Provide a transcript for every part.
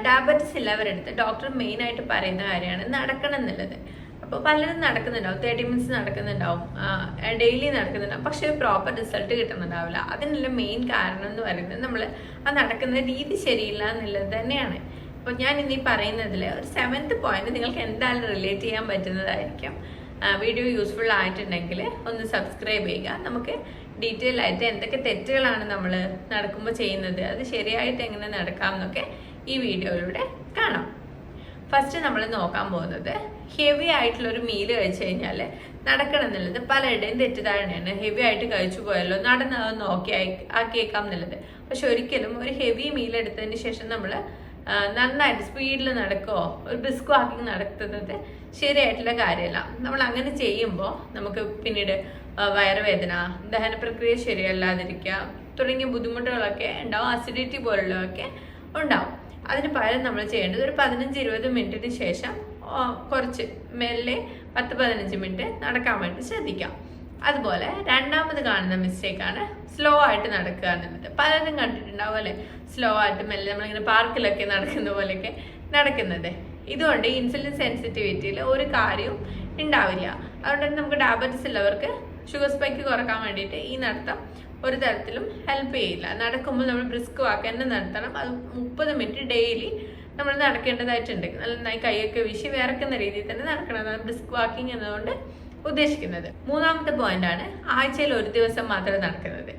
Diabetes ഉള്ളവരെടുത്ത് doctor മെയിനായിട്ട് പറയുന്ന കാര്യമാണ് നടക്കണം എന്നുള്ളത്. അപ്പോൾ പലരും നടക്കുന്നുണ്ടാവും, 30 മിനിറ്റ്സ് നടക്കുന്നുണ്ടാവും, ഡെയിലി നടക്കുന്നുണ്ടാവും, പക്ഷേ പ്രോപ്പർ റിസൾട്ട് കിട്ടുന്നുണ്ടാവില്ല. അതിനുള്ള മെയിൻ കാരണം എന്ന് പറയുന്നത് നമ്മൾ ആ നടക്കുന്ന രീതി ശരിയില്ല എന്നുള്ളത് തന്നെയാണ്. അപ്പോൾ ഞാൻ ഇന്നീ പറയുന്നതിൽ ഒരു 7th പോയിന്റ് നിങ്ങൾക്ക് എന്തായാലും റിലേറ്റ് ചെയ്യാൻ പറ്റുന്നതായിരിക്കും. വീഡിയോ യൂസ്ഫുൾ ആയിട്ടുണ്ടെങ്കിൽ ഒന്ന് സബ്സ്ക്രൈബ് ചെയ്യുക. നമുക്ക് ഡീറ്റെയിൽ ആയിട്ട് എന്തൊക്കെ തെറ്റുകളാണ് നമ്മൾ നടക്കുമ്പോൾ ചെയ്യുന്നത്, അത് ശരിയായിട്ട് എങ്ങനെ നടക്കാം എന്നൊക്കെ ഈ വീഡിയോയിലൂടെ കാണാം. ഫസ്റ്റ് നമ്മൾ നോക്കാൻ പോകുന്നത് ഹെവി ആയിട്ടുള്ളൊരു മീൽ കഴിച്ചു കഴിഞ്ഞാൽ നടക്കണം എന്നുള്ളത് പലരുടെയും തെറ്റിദ്ധാരണയാണ്. ഹെവി ആയിട്ട് കഴിച്ചു പോയല്ലോ, നടന്നതൊന്ന് ഓക്കെ ആക്കിയേക്കാം എന്നുള്ളത്. പക്ഷെ ഒരിക്കലും ഒരു ഹെവി മീൽ എടുത്തതിന് ശേഷം നമ്മൾ നന്നായിട്ട് സ്പീഡിൽ നടക്കുമോ ഒരു ബ്രിസ്ക് വാക്കിംഗ് നടത്തുന്നത് ശരിയായിട്ടുള്ള കാര്യമല്ല. നമ്മൾ അങ്ങനെ ചെയ്യുമ്പോൾ നമുക്ക് പിന്നീട് വയറുവേദന, ദഹന പ്രക്രിയ ശരിയല്ലാതിരിക്കുക തുടങ്ങിയ ബുദ്ധിമുട്ടുകളൊക്കെ ഉണ്ടാവും. അസിഡിറ്റി പോലുള്ളതൊക്കെ ഉണ്ടാവും. അതിന് പകരം നമ്മൾ ചെയ്യേണ്ടത് ഒരു 15-20 മിനിറ്റിന് ശേഷം കുറച്ച് മെല്ലെ 10-15 മിനിറ്റ് നടക്കാൻ വേണ്ടി ശ്രദ്ധിക്കാം. അതുപോലെ രണ്ടാമത് കാണുന്ന മിസ്റ്റേക്കാണ് സ്ലോ ആയിട്ട് നടക്കുക എന്നുള്ളത്. പലരും കണ്ടിട്ടുണ്ടാവും അല്ലെ, സ്ലോ ആയിട്ട് മെല്ലെ നമ്മളിങ്ങനെ പാർക്കിലൊക്കെ നടക്കുന്ന പോലെയൊക്കെ നടക്കുന്നത്. ഇതുകൊണ്ട് ഇൻസുലിൻ സെൻസിറ്റിവിറ്റിയിൽ ഒരു കാര്യവും ഉണ്ടാവില്ല. അതുകൊണ്ട് തന്നെ നമുക്ക് ഡയബറ്റിസ് ഉള്ളവർക്ക് ഷുഗർ സ്പൈക്ക് കുറക്കാൻ വേണ്ടിയിട്ട് ഈ നടത്തം ഒരു തരത്തിലും ഹെൽപ്പ് ചെയ്യില്ല. നടക്കുമ്പോൾ നമ്മൾ ബ്രിസ്ക് വാക്ക് തന്നെ നടത്തണം. അത് 30 മിനിറ്റ് ഡെയിലി നമ്മൾ നടക്കേണ്ടതായിട്ടുണ്ട്. നന്നായി കൈയൊക്കെ വീശി വിറക്കുന്ന രീതിയിൽ തന്നെ നടക്കണം. അതാണ് ബ്രിസ്ക് വാക്കിംഗ് എന്നതുകൊണ്ട് ഉദ്ദേശിക്കുന്നത്. മൂന്നാമത്തെ പോയിന്റാണ് ആഴ്ചയിൽ ഒരു ദിവസം മാത്രം നടക്കുന്നത്.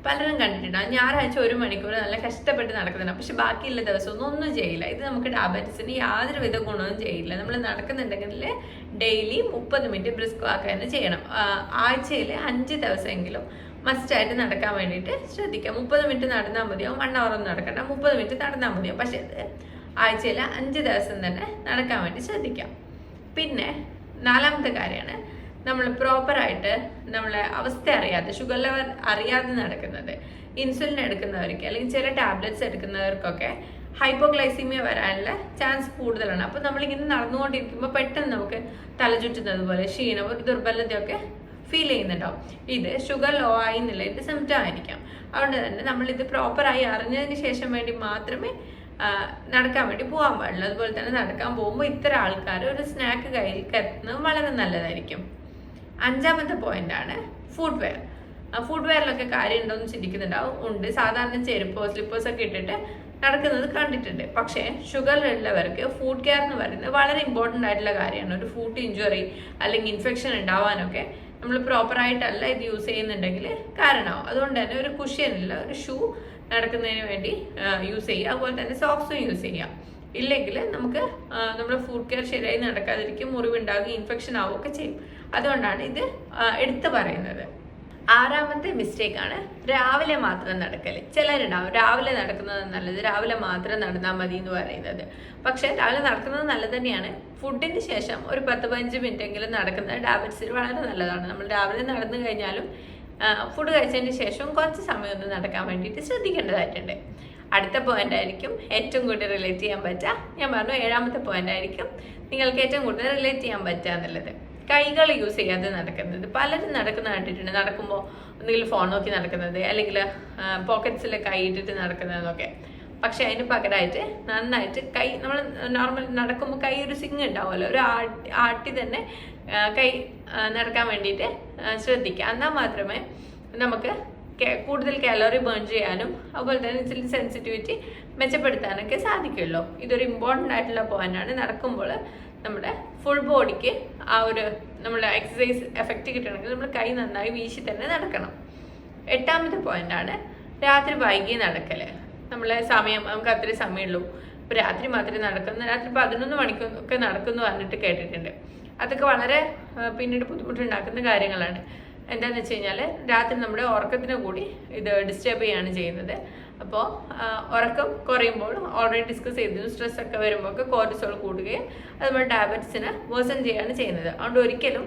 പലരും കണ്ടിട്ടുണ്ടാകും ഞായറാഴ്ച 1 മണിക്കൂർ നല്ല കഷ്ടപ്പെട്ട് നടക്കുന്നുണ്ട്, പക്ഷെ ബാക്കിയുള്ള ദിവസം ഒന്നും ചെയ്യില്ല. ഇത് നമുക്ക് ഡയബറ്റിസിന് യാതൊരു വിധ ഗുണവും ചെയ്യില്ല. നമ്മൾ നടക്കുന്നുണ്ടെങ്കിൽ ഡെയിലി 30 മിനിറ്റ് ബ്രിസ്ക് വാക്ക് തന്നെ ചെയ്യണം. ആഴ്ചയിൽ 5 ദിവസമെങ്കിലും മസ്റ്റായിട്ട് നടക്കാൻ വേണ്ടിയിട്ട് ശ്രദ്ധിക്കാം. 30 മിനിറ്റ് നടന്നാൽ മതിയാവും, 1 hour ഒന്നും നടക്കണ്ട, 30 മിനിറ്റ് നടന്നാൽ മതിയാവും. പക്ഷെ ആഴ്ചയിൽ 5 ദിവസം തന്നെ നടക്കാൻ വേണ്ടി ശ്രദ്ധിക്കാം. പിന്നെ 4ാമത്തെ കാര്യമാണ് നമ്മൾ പ്രോപ്പറായിട്ട് നമ്മളെ അവസ്ഥ അറിയാതെ, ഷുഗർ ലെവൽ അറിയാതെ നടക്കുന്നത്. ഇൻസുലിൻ എടുക്കുന്നവർക്ക് അല്ലെങ്കിൽ ചില ടാബ്ലറ്റ്സ് എടുക്കുന്നവർക്കൊക്കെ ഹൈപ്പോഗ്ലൈസീമിയ വരാനുള്ള ചാൻസ് കൂടുതലാണ്. അപ്പോൾ നമ്മളിങ്ങനെ നടന്നുകൊണ്ടിരിക്കുമ്പോൾ പെട്ടെന്ന് നമുക്ക് തല ചുറ്റുന്നത് പോലെ ക്ഷീണം, ഒരു ദുർബലതയൊക്കെ ഫീൽ ചെയ്യുന്നുണ്ടാവും. ഇത് ഷുഗർ ലോ ആയി എന്നുള്ള ഇത് സിംറ്റം ആയിരിക്കാം. അതുകൊണ്ട് തന്നെ നമ്മളിത് പ്രോപ്പറായി അറിഞ്ഞതിന് ശേഷം വേണ്ടി മാത്രമേ നടക്കാൻ വേണ്ടി പോകാൻ പാടുള്ളൂ. അതുപോലെ തന്നെ നടക്കാൻ പോകുമ്പോൾ ഇത്തരം ആൾക്കാർ ഒരു സ്നാക്ക് കയ്യിൽ കരുതുന്നത് വളരെ നല്ലതായിരിക്കും. 5ാമത്തെ പോയിന്റാണ് ഫുഡ് വെയർ. ഫുഡ് വെയറിലൊക്കെ കാര്യം ഉണ്ടോയെന്ന് ചിന്തിക്കുന്നുണ്ടാവും. ഉണ്ട്, സാധാരണ ചെരുപ്പോ സ്ലിപ്പേഴ്സ് ഒക്കെ ഇട്ടിട്ട് നടക്കുന്നത് കണ്ടിട്ടുണ്ട്. പക്ഷേ ഷുഗർ ഉള്ളവർക്ക് ഫുഡ് കെയർ എന്ന് പറയുന്നത് വളരെ ഇമ്പോർട്ടൻ്റ് ആയിട്ടുള്ള കാര്യമാണ്. ഒരു ഫുഡ് ഇഞ്ചുറി അല്ലെങ്കിൽ ഇൻഫെക്ഷൻ ഉണ്ടാവാനൊക്കെ നമ്മൾ പ്രോപ്പറായിട്ടല്ല ഇത് യൂസ് ചെയ്യുന്നുണ്ടെങ്കിൽ കാരണമാവും. അതുകൊണ്ട് തന്നെ ഒരു കുഷ്യനുള്ള ഒരു ഷൂ നടക്കുന്നതിന് വേണ്ടി യൂസ് ചെയ്യുക. അതുപോലെ തന്നെ സോക്സും യൂസ് ചെയ്യാം. ഇല്ലെങ്കിൽ നമുക്ക് നമ്മുടെ ഫുഡ് കെയർ ശരിയായി നടക്കാതിരിക്കും, മുറിവുണ്ടാകുകയും ഇൻഫെക്ഷൻ ആവുകയൊക്കെ ചെയ്യും. അതുകൊണ്ടാണ് ഇത് എടുത്തു പറയുന്നത്. 6ാമത്തെ മിസ്റ്റേക്കാണ് രാവിലെ മാത്രം നടക്കൽ. ചിലരുണ്ടാവും രാവിലെ നടക്കുന്നത് നല്ലത്, രാവിലെ മാത്രം നടന്നാൽ മതി എന്ന് പറയുന്നത്. പക്ഷെ രാവിലെ നടക്കുന്നത് നല്ലത് തന്നെയാണ്. ഫുഡിന് ശേഷം ഒരു 10-15 മിനിറ്റ് എങ്കിലും നടക്കുന്നത് ഡയബറ്റിസിന് വളരെ നല്ലതാണ്. നമ്മൾ രാവിലെ നടന്നു കഴിഞ്ഞാലും ഫുഡ് കഴിച്ചതിന് ശേഷം കുറച്ച് സമയം ഒന്ന് നടക്കാൻ വേണ്ടിയിട്ട് ശ്രദ്ധിക്കേണ്ടതായിട്ടുണ്ട്. അടുത്ത പോയിന്റ് ആയിരിക്കും ഏറ്റവും കൂടുതൽ റിലേറ്റ് ചെയ്യാൻ പറ്റുക. ഞാൻ പറഞ്ഞു 7ാമത്തെ പോയിന്റ് ആയിരിക്കും നിങ്ങൾക്ക് ഏറ്റവും കൂടുതൽ റിലേറ്റ് ചെയ്യാൻ പറ്റുക എന്നുള്ളത്. കൈകൾ യൂസ് ചെയ്യാതെ നടക്കുന്നത്. പലരും നടക്കുന്ന കണ്ടിട്ടുണ്ട്. നടക്കുമ്പോൾ ഒന്നുകിൽ ഫോൺ നോക്കി നടക്കുന്നത്, അല്ലെങ്കിൽ പോക്കറ്റ്സിൽ കൈ ഇട്ടിട്ട് നടക്കുന്നതൊക്കെ. പക്ഷെ അതിന് പകരമായിട്ട് നന്നായിട്ട് കൈ, നമ്മൾ നോർമൽ നടക്കുമ്പോൾ കൈ ഒരു സിങ് ഉണ്ടാവുമല്ലോ, ഒരു ആട്ടി തന്നെ കൈ നടക്കാൻ വേണ്ടിയിട്ട് ശ്രദ്ധിക്കുക. എന്നാൽ മാത്രമേ നമുക്ക് കൂടുതൽ കാലറി ബേൺ ചെയ്യാനും അതുപോലെ തന്നെ ഇൻസുലിൻ സെൻസിറ്റിവിറ്റി മെച്ചപ്പെടുത്താനൊക്കെ സാധിക്കുള്ളൂ. ഇതൊരു ഇമ്പോർട്ടൻ്റ് ആയിട്ടുള്ള പോയിന്റാണ്. നടക്കുമ്പോൾ നമ്മുടെ ഫുൾ ബോഡിക്ക് ആ ഒരു നമ്മുടെ എക്സസൈസ് എഫക്റ്റ് കിട്ടണമെങ്കിൽ നമ്മൾ കൈ നന്നായി വീശി തന്നെ നടക്കണം. 8ാമത്തെ പോയിന്റാണ് രാത്രി വൈകി നടക്കൽ. നമ്മളെ സമയം, നമുക്ക് അത്രയും സമയമുള്ളൂ, ഇപ്പോൾ രാത്രി മാത്രമേ നടക്കുന്നു, രാത്രി 11 മണിക്കൊക്കെ നടക്കുമെന്ന് പറഞ്ഞിട്ട് കേട്ടിട്ടുണ്ട്. അതൊക്കെ വളരെ പിന്നീട് ബുദ്ധിമുട്ടുണ്ടാക്കുന്ന കാര്യങ്ങളാണ്. എന്താണെന്ന് വെച്ച് കഴിഞ്ഞാൽ രാത്രി നമ്മുടെ ഉറക്കത്തിന് കൂടി ഇത് ഡിസ്റ്റർബ് ചെയ്യാണ് ചെയ്യുന്നത്. അപ്പോൾ ഉറക്കം കുറയുമ്പോൾ ഓൾറെഡി ഡിസ്കസ് ചെയ്തിരുന്നു, സ്ട്രെസ്സൊക്കെ വരുമ്പോൾ കോർട്ടിസോൾ കൂടുകയും അതുപോലെ ഡയബറ്റിസിനെ വേഴ്സൺ ചെയ്യുകയാണ് ചെയ്യുന്നത്. അതുകൊണ്ട് ഒരിക്കലും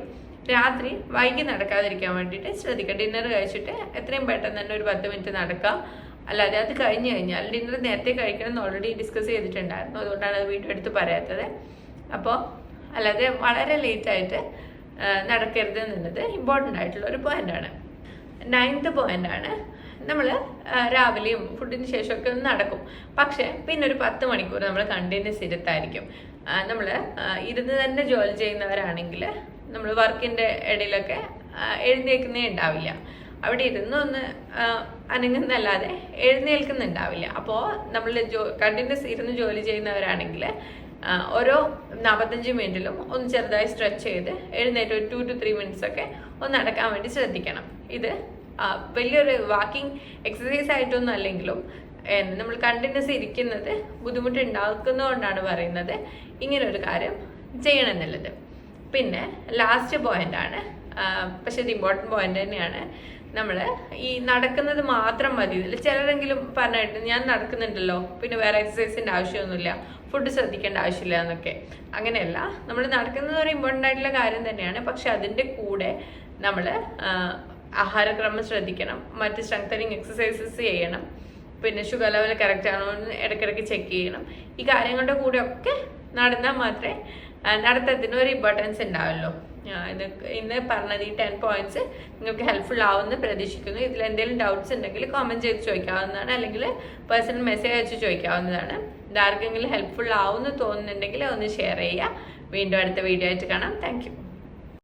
രാത്രി വൈകി നടക്കാതിരിക്കാൻ വേണ്ടിയിട്ട് ശ്രദ്ധിക്കുക. ഡിന്നർ കഴിച്ചിട്ട് എത്രയും പെട്ടെന്ന് തന്നെ ഒരു 10 മിനിറ്റ് നടക്കുക. അല്ലാതെ അത് കഴിഞ്ഞ് കഴിഞ്ഞാൽ ഡിന്നർ നേരത്തെ കഴിക്കണം എന്ന് ഓൾറെഡി ഡിസ്കസ് ചെയ്തിട്ടുണ്ടായിരുന്നു. അതുകൊണ്ടാണ് അത് വീഡിയോ എടുത്ത് പറയാത്തത്. അപ്പോൾ അല്ലാതെ വളരെ ലേറ്റായിട്ട് നടക്കരുത് എന്നുള്ളത് ഇമ്പോർട്ടൻ്റ് ആയിട്ടുള്ള ഒരു പോയിന്റാണ്. 9th പോയിന്റാണ് നമ്മൾ രാവിലെയും ഫുഡിന് ശേഷമൊക്കെ ഒന്ന് നടക്കും. പക്ഷെ പിന്നെ ഒരു 10 മണിക്കൂർ നമ്മൾ കണ്ടിന്യൂസ് ഇരുത്തായിരിക്കും. നമ്മൾ ഇരുന്ന് തന്നെ ജോലി ചെയ്യുന്നവരാണെങ്കിൽ നമ്മൾ വർക്കിൻ്റെ ഇടയിലൊക്കെ എഴുന്നേൽക്കുന്നേ ഉണ്ടാവില്ല. അവിടെ ഇരുന്ന് ഒന്ന് അനങ്ങുന്നല്ലാതെ എഴുന്നേൽക്കുന്നുണ്ടാവില്ല. അപ്പോൾ നമ്മൾ കണ്ടിന്യൂസ് ഇരുന്ന് ജോലി ചെയ്യുന്നവരാണെങ്കിൽ ഓരോ 45 മിനിറ്റിലും ഒന്ന് ചെറുതായി സ്ട്രെച്ച് ചെയ്ത് എഴുന്നേറ്റ് ഒരു 2 to 3 മിനിറ്റ്സ് ഒക്കെ ഒന്ന് നടക്കാൻ വേണ്ടി ശ്രദ്ധിക്കണം. ഇത് വലിയൊരു വാക്കിംഗ് എക്സസൈസ് ആയിട്ടൊന്നും അല്ലെങ്കിലും നമ്മൾ കണ്ടിന്യൂസ് ഇരിക്കുന്നത് ബുദ്ധിമുട്ടുണ്ടാക്കുന്നതുകൊണ്ടാണ് പറയുന്നത് ഇങ്ങനൊരു കാര്യം ചെയ്യണം എന്നുള്ളത്. പിന്നെ ലാസ്റ്റ് പോയിന്റാണ്, പക്ഷെ ഇത് ഇമ്പോർട്ടൻറ്റ് പോയിന്റ് തന്നെയാണ്. നമ്മൾ ഈ നടക്കുന്നത് മാത്രം മതി. ഇതിൽ ചിലരെങ്കിലും പറഞ്ഞിട്ട് ഞാൻ നടക്കുന്നുണ്ടല്ലോ, പിന്നെ വേറെ എക്സസൈസിൻ്റെ ആവശ്യമൊന്നുമില്ല, ഫുഡ് ശ്രദ്ധിക്കേണ്ട ആവശ്യമില്ല എന്നൊക്കെ. അങ്ങനെയല്ല, നമ്മൾ നടക്കുന്നത് ഒരു ഇമ്പോർട്ടൻ്റ് ആയിട്ടുള്ള കാര്യം തന്നെയാണ്. പക്ഷെ അതിൻ്റെ കൂടെ നമ്മൾ ആഹാരക്രമം ശ്രദ്ധിക്കണം, മറ്റ് സ്ട്രെങ്തനിങ് എക്സസൈസസ് ചെയ്യണം, പിന്നെ ഷുഗർ ലെവൽ കറക്റ്റ് ആണോ എന്ന് ഇടയ്ക്കിടയ്ക്ക് ചെക്ക് ചെയ്യണം. ഈ കാര്യങ്ങളുടെ കൂടെ ഒക്കെ നടന്നാൽ മാത്രമേ നടത്തത്തിന് ഒരു ഇമ്പോർട്ടൻസ് ഉണ്ടാവുള്ളൂ. ഇന്ന് പറഞ്ഞത് ഈ 10 പോയിന്റ്സ് നിങ്ങൾക്ക് ഹെൽപ്ഫുൾ ആവുമെന്ന് പ്രതീക്ഷിക്കുന്നു. ഇതിൽ എന്തെങ്കിലും ഡൗട്ട്സ് ഉണ്ടെങ്കിൽ കമൻറ്റ് ചെയ്ത് ചോദിക്കാവുന്നതാണ്, അല്ലെങ്കിൽ പേഴ്സണൽ മെസ്സേജ് അയച്ച് ചോദിക്കാവുന്നതാണ്. ഇത് ആർക്കെങ്കിലും ഹെൽപ്ഫുൾ ആവുമെന്ന് തോന്നുന്നുണ്ടെങ്കിൽ ഒന്ന് ഷെയർ ചെയ്യുക. വീണ്ടും അടുത്ത വീഡിയോ ആയിട്ട് കാണാം. Thank you.